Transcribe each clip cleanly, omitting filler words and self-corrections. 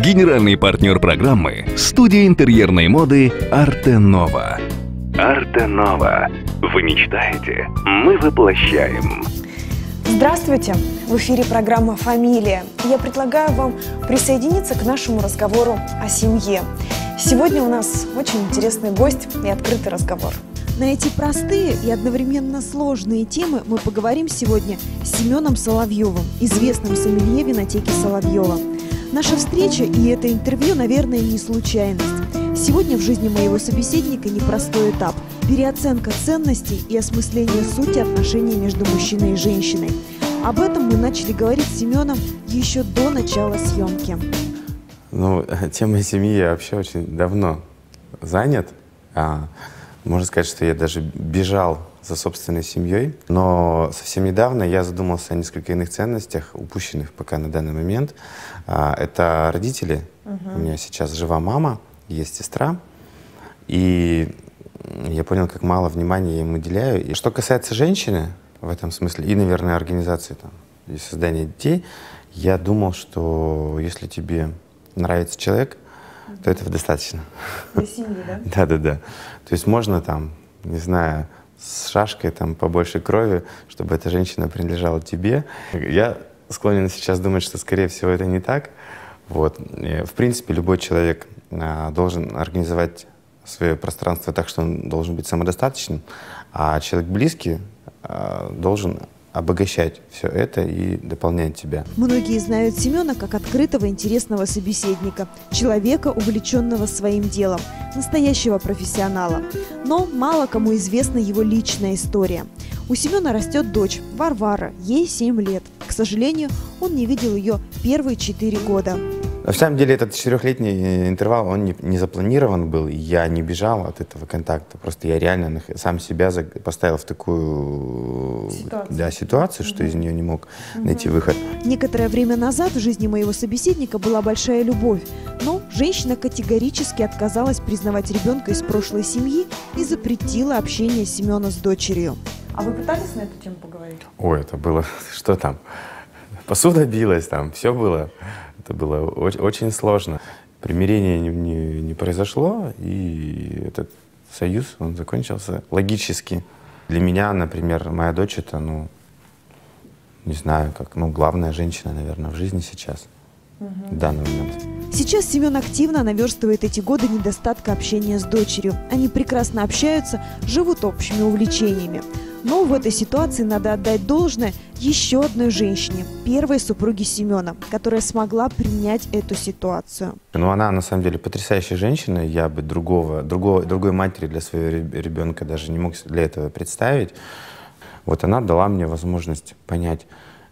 Генеральный партнер программы – студия интерьерной моды Arte Nova. Arte Nova. Вы мечтаете, мы воплощаем. Здравствуйте! В эфире программа «Фамилия». Я предлагаю вам присоединиться к нашему разговору о семье. Сегодня у нас очень интересный гость и открытый разговор. На эти простые и одновременно сложные темы мы поговорим сегодня с Семеном Соловьевым, известным сомелье винотеки Соловьева. Наша встреча и это интервью, наверное, не случайность. Сегодня в жизни моего собеседника непростой этап – переоценка ценностей и осмысление сути отношений между мужчиной и женщиной. Об этом мы начали говорить с Семеном еще до начала съемки. Темой семьи я вообще очень давно занят. Можно сказать, что я даже бежал за собственной семьей. Но совсем недавно я задумался о несколько иных ценностях, упущенных пока на данный момент. Это родители. У меня сейчас жива мама, есть сестра. И я понял, как мало внимания я им уделяю. И что касается женщины в этом смысле, и, наверное, организации и создания детей, я думал, что если тебе нравится человек, то этого достаточно. Для семьи, да? Да-да-да. То есть можно там, не знаю, с шашкой там побольше крови, чтобы эта женщина принадлежала тебе. Я склонен сейчас думать, что, скорее всего, это не так. Вот. И, в принципе, любой человек должен организовать свое пространство так, что он должен быть самодостаточным, а человек близкий должен обогащать все это и дополнять тебя. Многие знают Семена как открытого, интересного собеседника, человека, увлеченного своим делом, настоящего профессионала. Но мало кому известна его личная история. У Семена растет дочь Варвара, ей 7 лет. К сожалению, он не видел ее первые 4 года. На самом деле этот 4-летний интервал, он не запланирован был, и я не бежал от этого контакта. Просто я реально сам себя поставил в такую ситуацию, что из нее не мог найти выход. Некоторое время назад в жизни моего собеседника была большая любовь, но женщина категорически отказалась признавать ребенка из прошлой семьи и запретила общение Семена с дочерью. А вы пытались на эту тему поговорить? Ой, это было, что там, посуда билась, там все было. Это было очень сложно. Примирение не произошло, и этот союз, он закончился логически. Для меня, например, моя дочь — это, не знаю, главная женщина, наверное, в жизни сейчас, в данный момент. Сейчас Семен активно наверстывает эти годы недостатка общения с дочерью. Они прекрасно общаются, живут общими увлечениями. Но в этой ситуации надо отдать должное еще одной женщине, первой супруге Семена, которая смогла принять эту ситуацию. Она на самом деле потрясающая женщина. Я бы другой матери для своего ребенка даже не мог для этого представить. Вот она дала мне возможность понять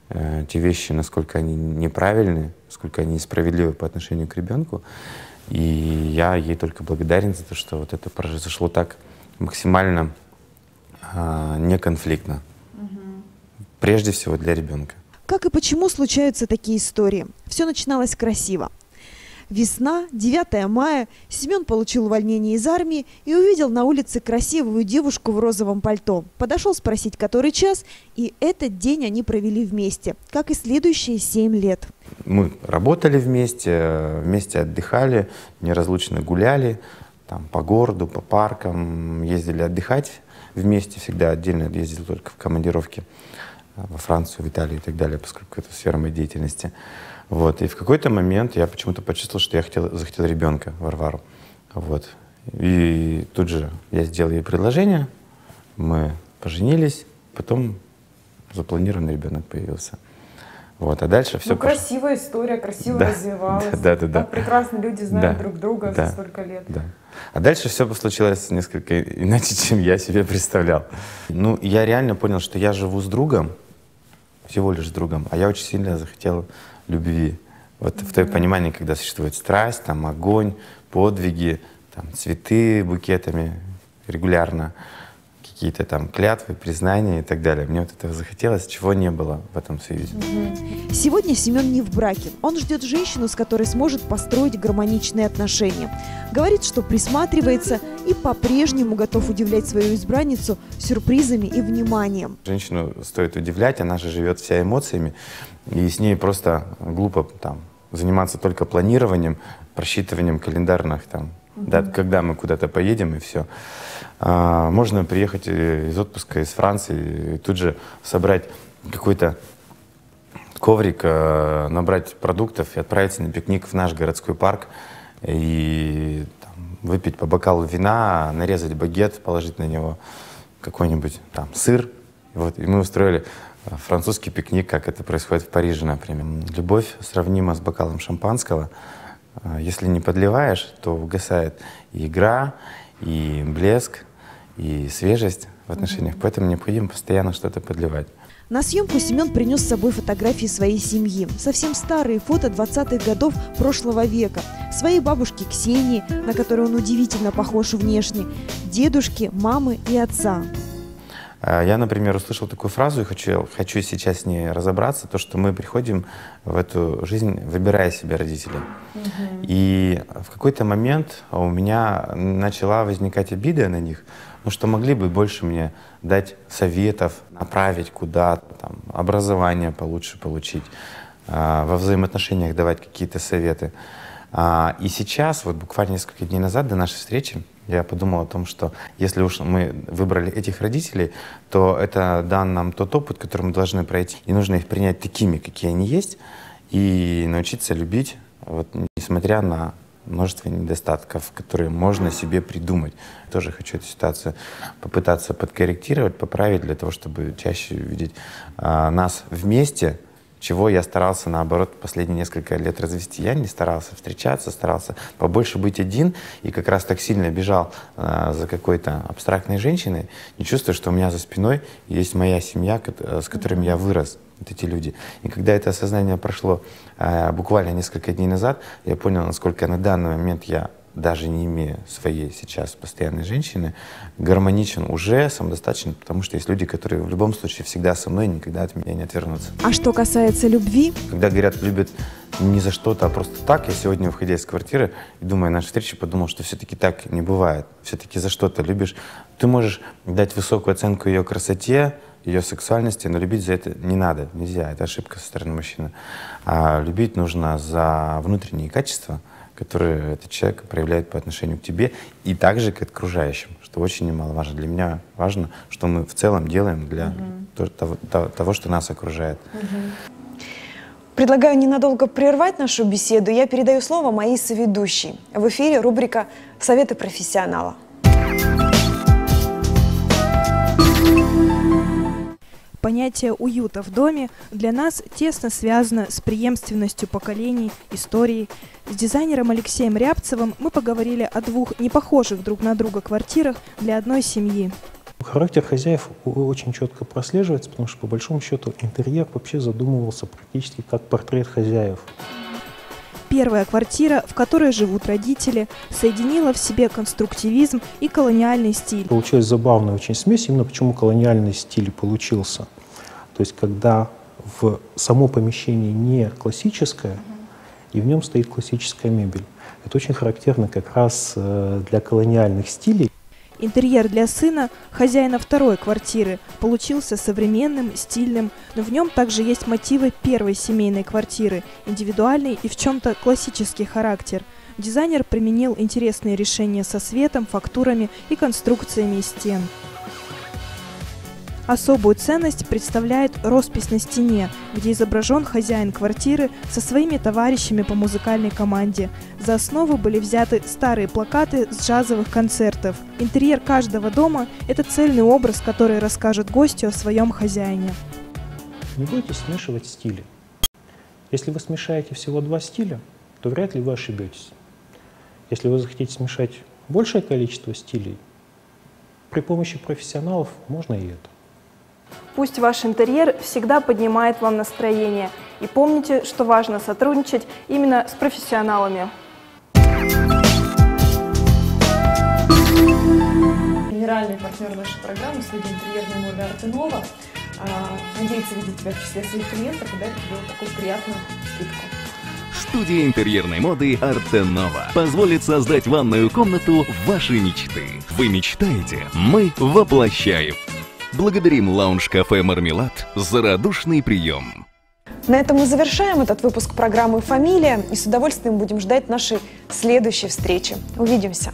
те вещи, насколько они неправильны, насколько они несправедливы по отношению к ребенку. И я ей только благодарен за то, что вот это произошло так максимально неконфликтно. Прежде всего для ребенка. Как и почему случаются такие истории? Все начиналось красиво. Весна, 9 мая, Семен получил увольнение из армии и увидел на улице красивую девушку в розовом пальто. Подошел спросить, который час, и этот день они провели вместе, как и следующие 7 лет. Мы работали вместе отдыхали, неразлучно гуляли там, по городу, по паркам, ездили отдыхать вместе, всегда отдельно ездил только в командировки во Францию, в Италию и так далее, поскольку это сфера моей деятельности. Вот. И в какой-то момент я почему-то почувствовал, что я захотел ребенка, Варвару. Вот. И тут же я сделал ей предложение, мы поженились, потом запланированный ребенок появился. Вот. А дальше все красивая история, красиво развивалась. Да. Прекрасно люди знают друг друга за столько лет. Да. А дальше все случилось несколько иначе, чем я себе представлял. Я реально понял, что я живу с другом, всего лишь с другом, а я очень сильно захотел любви. Вот в том понимании, когда существует страсть, там, огонь, подвиги, там, цветы букетами регулярно, какие-то там клятвы, признания и так далее. Мне вот этого захотелось, чего не было в этом союзе. Сегодня Семен не в браке. Он ждет женщину, с которой сможет построить гармоничные отношения. Говорит, что присматривается и по-прежнему готов удивлять свою избранницу сюрпризами и вниманием. Женщину стоит удивлять, она же живет вся эмоциями, и с ней просто глупо там заниматься только планированием, просчитыванием календарных там, дат, когда мы куда-то поедем и все. Можно приехать из отпуска из Франции и тут же собрать какой-то коврик, набрать продуктов и отправиться на пикник в наш городской парк и там, выпить по бокалу вина, нарезать багет, положить на него какой-нибудь там сыр. Вот, и мы устроили французский пикник, как это происходит в Париже, например. Любовь сравнима с бокалом шампанского. Если не подливаешь, то угасает и игра, и блеск, и свежесть в отношениях. Поэтому необходимо постоянно что-то подливать. На съемку Семен принес с собой фотографии своей семьи. Совсем старые фото 20-х годов прошлого века. Своей бабушки Ксении, на которую он удивительно похож внешне, дедушки, мамы и отца. Я, например, услышал такую фразу и хочу сейчас с ней разобраться, то, что мы приходим в эту жизнь, выбирая себе родителей. И в какой-то момент у меня начала возникать обида на них, ну, что могли бы больше мне дать советов, направить куда-то, там, образование получше получить, во взаимоотношениях давать какие-то советы. И сейчас, вот буквально несколько дней назад до нашей встречи, я подумал о том, что если уж мы выбрали этих родителей, то это дан нам тот опыт, который мы должны пройти. И нужно их принять такими, какие они есть, и научиться любить, вот, несмотря на множество недостатков, которые можно себе придумать. Тоже хочу эту ситуацию попытаться подкорректировать, поправить, для того, чтобы чаще видеть нас вместе, чего я старался, наоборот, последние несколько лет развести. Я не старался встречаться, старался побольше быть один, и как раз так сильно бежал за какой-то абстрактной женщиной, не чувствуя, что у меня за спиной есть моя семья, с которыми я вырос, вот эти люди. И когда это осознание прошло буквально несколько дней назад, я понял, насколько на данный момент я, даже не имея своей сейчас постоянной женщины, гармоничен уже, самодостаточен, потому что есть люди, которые в любом случае всегда со мной, никогда от меня не отвернутся. А что касается любви? Когда говорят, любят не за что-то, а просто так, я сегодня, выходя из квартиры и думая о нашей встрече, подумал, что все-таки так не бывает. Все-таки за что-то любишь. Ты можешь дать высокую оценку ее красоте, ее сексуальности, но любить за это не надо, нельзя. Это ошибка со стороны мужчины. А любить нужно за внутренние качества, которые этот человек проявляет по отношению к тебе и также к окружающим, что очень немаловажно. Для меня важно, что мы в целом делаем для того, что нас окружает. Предлагаю ненадолго прервать нашу беседу. Я передаю слово моей соведущей. В эфире рубрика «Советы профессионала». Понятие уюта в доме для нас тесно связано с преемственностью поколений, историей. С дизайнером Алексеем Рябцевым мы поговорили о двух непохожих друг на друга квартирах для одной семьи. Характер хозяев очень четко прослеживается, потому что по большому счету интерьер вообще задумывался практически как портрет хозяев. Первая квартира, в которой живут родители, соединила в себе конструктивизм и колониальный стиль. Получилась забавная очень смесь, именно почему колониальный стиль получился. То есть когда в само помещение не классическое, и в нем стоит классическая мебель. Это очень характерно как раз для колониальных стилей. Интерьер для сына, хозяина второй квартиры, получился современным, стильным, но в нем также есть мотивы первой семейной квартиры, индивидуальный и в чем-то классический характер. Дизайнер применил интересные решения со светом, фактурами и конструкциями стен. Особую ценность представляет роспись на стене, где изображен хозяин квартиры со своими товарищами по музыкальной команде. За основу были взяты старые плакаты с джазовых концертов. Интерьер каждого дома – это цельный образ, который расскажет гостю о своем хозяине. Не бойтесь смешивать стили. Если вы смешаете всего два стиля, то вряд ли вы ошибетесь. Если вы захотите смешать большее количество стилей, при помощи профессионалов можно и это. Пусть ваш интерьер всегда поднимает вам настроение. И помните, что важно сотрудничать именно с профессионалами. Генеральный партнер нашей программы, студия интерьерной моды Арте Нова, надеется видеть тебя в числе своих клиентов и дать тебе вот такую приятную скидку. Студия интерьерной моды Арте Нова позволит создать ванную комнату вашей мечты. Вы мечтаете, мы воплощаем. Благодарим лаунж-кафе «Мармелад» за радушный прием. На этом мы завершаем этот выпуск программы «Фамилия» и с удовольствием будем ждать нашей следующей встречи. Увидимся!